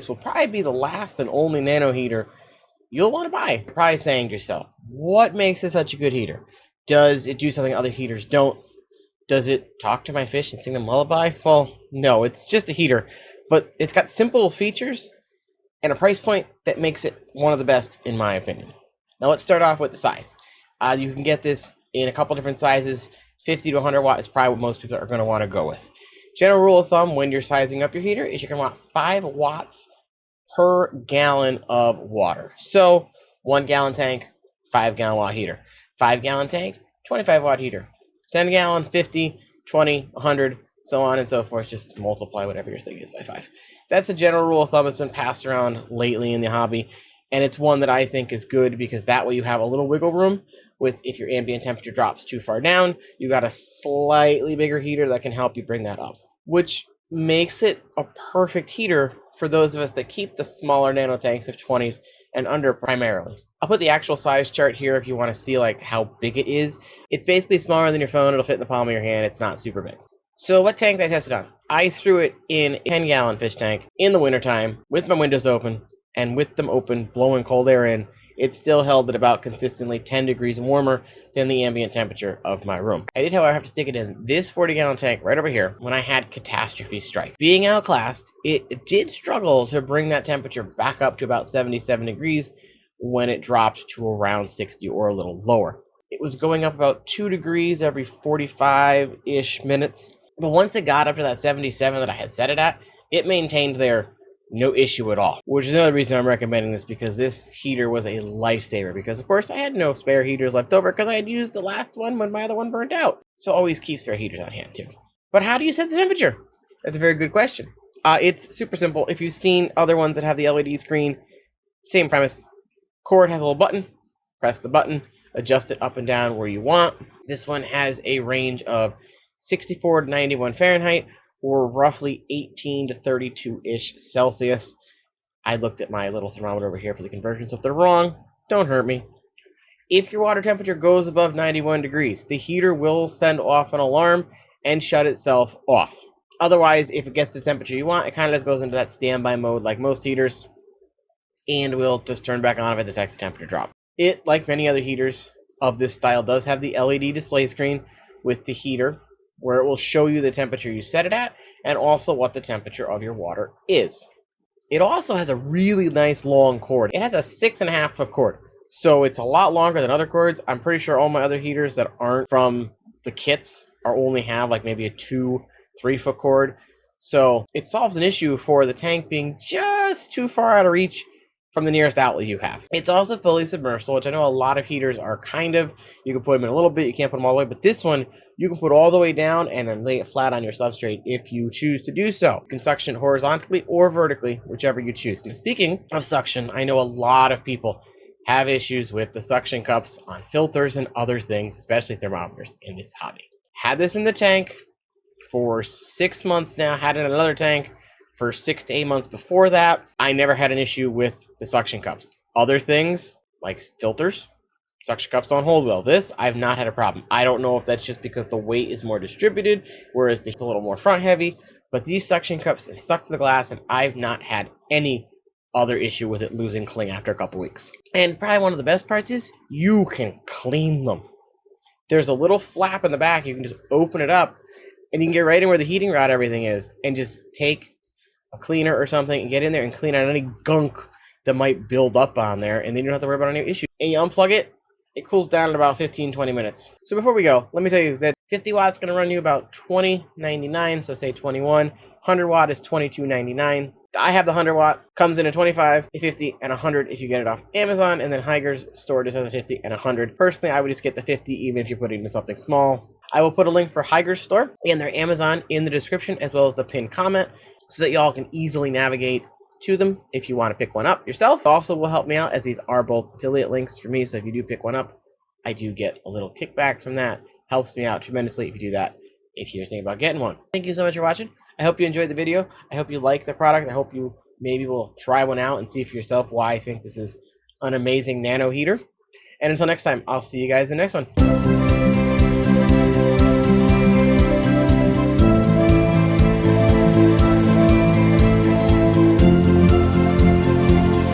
This will probably be the last and only Nano heater you'll want to buy. You're probably saying to yourself, what makes this such a good heater? Does it do something other heaters don't? Does it talk to my fish and sing them lullaby? Well, no, it's just a heater, but it's got simple features and a price point that makes it one of the best in my opinion. Now let's start off with the size. You can get this in a couple different sizes. 50 to 100 watt is probably what most people are going to want to go with. General rule of thumb when you're sizing up your heater is you're going to want 5 watts per gallon of water. So 1 gallon tank, 5 gallon watt heater. 5 gallon tank, 25 watt heater. 10 gallon, 50, 20, 100, so on and so forth. Just multiply whatever your thing is by 5. That's the general rule of thumb that's been passed around lately in the hobby. And it's one that I think is good because that way you have a little wiggle room with if your ambient temperature drops too far down, you got a slightly bigger heater that can help you bring that up, which makes it a perfect heater for those of us that keep the smaller nano tanks of 20s and under primarily. I'll put the actual size chart here if you want to see like how big it is. It's basically smaller than your phone. It'll fit in the palm of your hand. It's not super big. So what tank did I test it on? I threw it in a 10 gallon fish tank in the wintertime with my windows open, and with them open, blowing cold air in, it still held at about consistently 10 degrees warmer than the ambient temperature of my room. I did, however, have to stick it in this 40 gallon tank right over here when I had catastrophe strike. Being outclassed, it did struggle to bring that temperature back up to about 77 degrees when it dropped to around 60 or a little lower. It was going up about 2 degrees every 45-ish minutes. But once it got up to that 77 that I had set it at, it maintained there no issue at all, which is another reason I'm recommending this, because this heater was a lifesaver. Because of course I had no spare heaters left over because I had used the last one when my other one burnt out. So always keep spare heaters on hand too. But how do you set the temperature? That's a very good question. It's super simple. If you've seen other ones that have the LED screen, same premise. Cord has a little button. Press the button, adjust it up and down where you want. This one has a range of 64 to 91 Fahrenheit, or roughly 18 to 32-ish Celsius. I looked at my little thermometer over here for the conversion, so if they're wrong, don't hurt me. If your water temperature goes above 91 degrees, the heater will send off an alarm and shut itself off. Otherwise, if it gets the temperature you want, it kind of just goes into that standby mode like most heaters, and will just turn back on if it detects the temperature drop. It, like many other heaters of this style, does have the LED display screen with the heater, where it will show you the temperature you set it at and also what the temperature of your water is. It also has a really nice long cord. It has a 6.5 foot cord, so it's a lot longer than other cords. I'm pretty sure all my other heaters that aren't from the kits are only have like maybe a 2-3 foot cord. So it solves an issue for the tank being just too far out of reach from the nearest outlet you have. It's also fully submersible, which I know a lot of heaters are kind of. You can put them in a little bit, you can't put them all the way, but this one, you can put all the way down and then lay it flat on your substrate if you choose to do so. You can suction horizontally or vertically, whichever you choose. Now, speaking of suction, I know a lot of people have issues with the suction cups on filters and other things, especially thermometers in this hobby. Had this in the tank for 6 months now, had it in another tank for 6 to 8 months before that. I never had an issue with the suction cups. Other things, like filters, suction cups don't hold well. This, I've not had a problem. I don't know if that's just because the weight is more distributed, whereas it's a little more front heavy, but these suction cups have stuck to the glass, and I've not had any other issue with it losing cling after a couple weeks. And probably one of the best parts is you can clean them. There's a little flap in the back. You can just open it up, and you can get right in where the heating rod everything is, and just take a cleaner or something and get in there and clean out any gunk that might build up on there, and then you don't have to worry about any issue. And you unplug it, it cools down in about 15-20 minutes. So before we go, let me tell you that 50 watts is going to run you about $20.99, so say 21. 100 watt is $22.99. I have the 100 watt, comes in at 25, a 50, and 100 if you get it off Amazon, and then Hygger's store just has a 50 and 100. Personally, I would just get the 50 even if you're putting it in something small. I will put a link for Hygger's store and their Amazon in the description, as well as the pinned comment, so that y'all can easily navigate to them if you want to pick one up yourself. It also will help me out, as these are both affiliate links for me, so if you do pick one up, I do get a little kickback from that. Helps me out tremendously if you do that, if you're thinking about getting one. Thank you so much for watching. I hope you enjoyed the video. I hope you like the product. I hope you maybe will try one out and see for yourself why I think this is an amazing nano heater. And until next time, I'll see you guys in the next one.